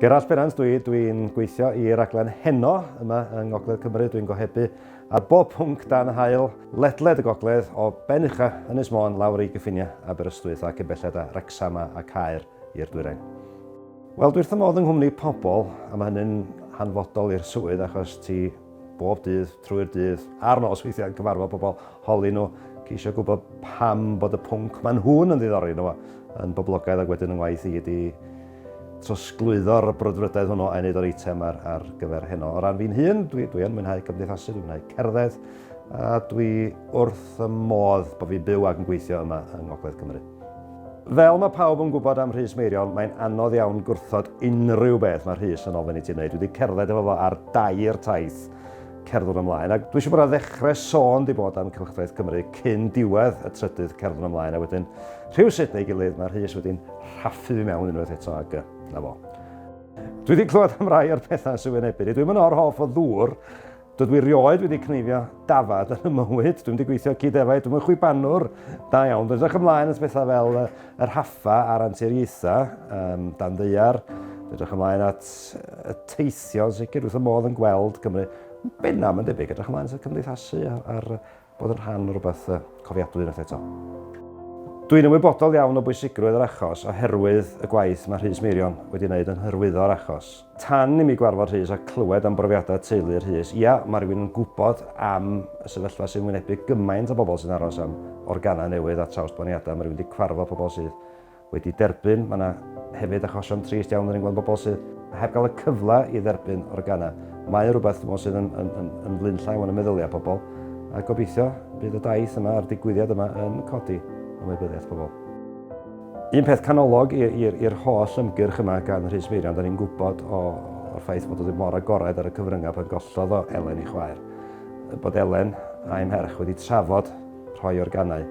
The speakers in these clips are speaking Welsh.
Gerallt Berans, dwi'n gweithio i raglen Heno yma yng Ngogledd Cymru. Dwi'n gohebu ar bob pwnc dan hael ledled y gogledd o Ben ucha Ynys Môn lawr i gyffiniau Aberystwyth ac belled a Wrecsam a Caer i'r Dwyrain. Wel, dwi wrth fy modd yng nghwmni pobl, a mae hynny'n hanfodol i'r swydd achos ti bob dydd, trwy'r dydd, a'r nos weithiau yn cyfarfod pobl, holi nhw, ceisio gwybod pam bod y pwnc ma'n nhw'n yn ddiddori nhw yn boblogaidd ac wedyn yn waith i ydi trosglwyddo'r brwdfrydedd hwnnw a wneud o'r eitem ar gyfer heno. O ran fi'n hun, dwi yn mwynhau cymdeithasu, dwi'n mwynhau cerdded, a dwi wrth y modd bod fi'n byw ac yn gweithio yma yng Ngogledd Cymru. Fel mae pawb yn gwybod am Rhys Meirion, mae'n anodd iawn gwrthod unrhyw beth mae Rhys yn ofyn i ti wneud. Dwi wedi cerdded efo fo ar dair taith cerddwr ymlaen. Ac dwi eisiau bod a ddechrau sôn di bod am Cylchdaith Cymru cyn diwedd y trydydd cerddwr ymlaen. A wedyn, rhywsut neu gilydd, mae Rhys wedi'n rhaffu fi mewn unwaith eto ac na fo. Dwi wedi clywed am rai o'r pethau sy'n wynebu. Dwi'n mynd o'r hoff o ddŵr. Dwi rioed wedi cneifio dafad yn y mywyd. Dwi'n wedi gweithio cyd-efau. Dwi'n mynd chwibanwr da iawn. Dwi'n edrych ymlaen at bethau fel yr haffa a'r anturiaethau dan ddaear. Dwi'n edrych ymlaen at y teithio, sicr wrth y modd yn gweld Cymru. Bennam yn debyg, edrych ymlaen at cymdeithasu ar bod yn rhan o rhywbeth cofiadwy unwaith eto. Dwi'n ymwybodol iawn o bwysigrwydd yr achos oherwydd y gwaith mae Rhys Meirion wedi wneud yn hyrwyddo'r achos. Tan i mi gwarfod Rhys a clywed am brofiadau teulu Rhys, ia, mae rhywun yn gwybod am y sefyllfa sy'n wynebu gymaint o bobl sy'n aros am organa newydd a trawsblaniadau. Mae rhywun wedi cwarfod pobl sydd wedi derbyn. Mae yna hefyd achosion trist iawn yn gweld bobl sydd heb gael y cyfle i dderbyn organa. Mae rhywbeth sydd yn flinllaw yn y meddyliau pobl. A gobeithio bydd y daith yma a'r digwyddiad yma yn codi ymwybyddiaeth pobl. Un peth canolog i'r holl ymgyrch yma gan Rhys Meirion, da ni'n gwybod o'r ffaith bod oedd mor agored ar y cyfryngau pan gollodd o Elen ei chwaer. Bod Elen a'i merch wedi trafod rhoi organau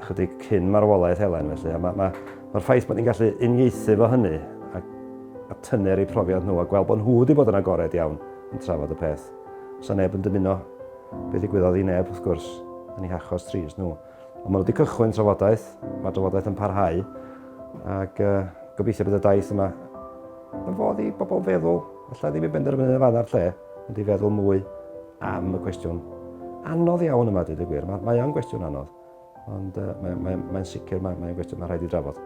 chydig cyn marwolaeth Elen felly. Mae'r ffaith bod ni'n gallu uniaethu fo hynny a tynnu'r eu profiad nhw a gweld bod nhw wedi bod yn agored iawn yn trafod y peth. Sa neb yn dymuno beth ddigwyddodd i neb wrth gwrs yn ei hachos tris nhw. Ond maen nhw wedi cychwyn trafodaeth, mae trafodaeth yn parhau, ac gobeithio bydd y daith yma yn fodd i bobl feddwl, allai ddim i benderfynu yn fan ar lle, ond i feddwl mwy am y cwestiwn anodd iawn yma, dweud y gwir. Mae o'n gwestiwn anodd, ond mae'n sicr mae'n gwestiwn mae'n rhaid i drafod.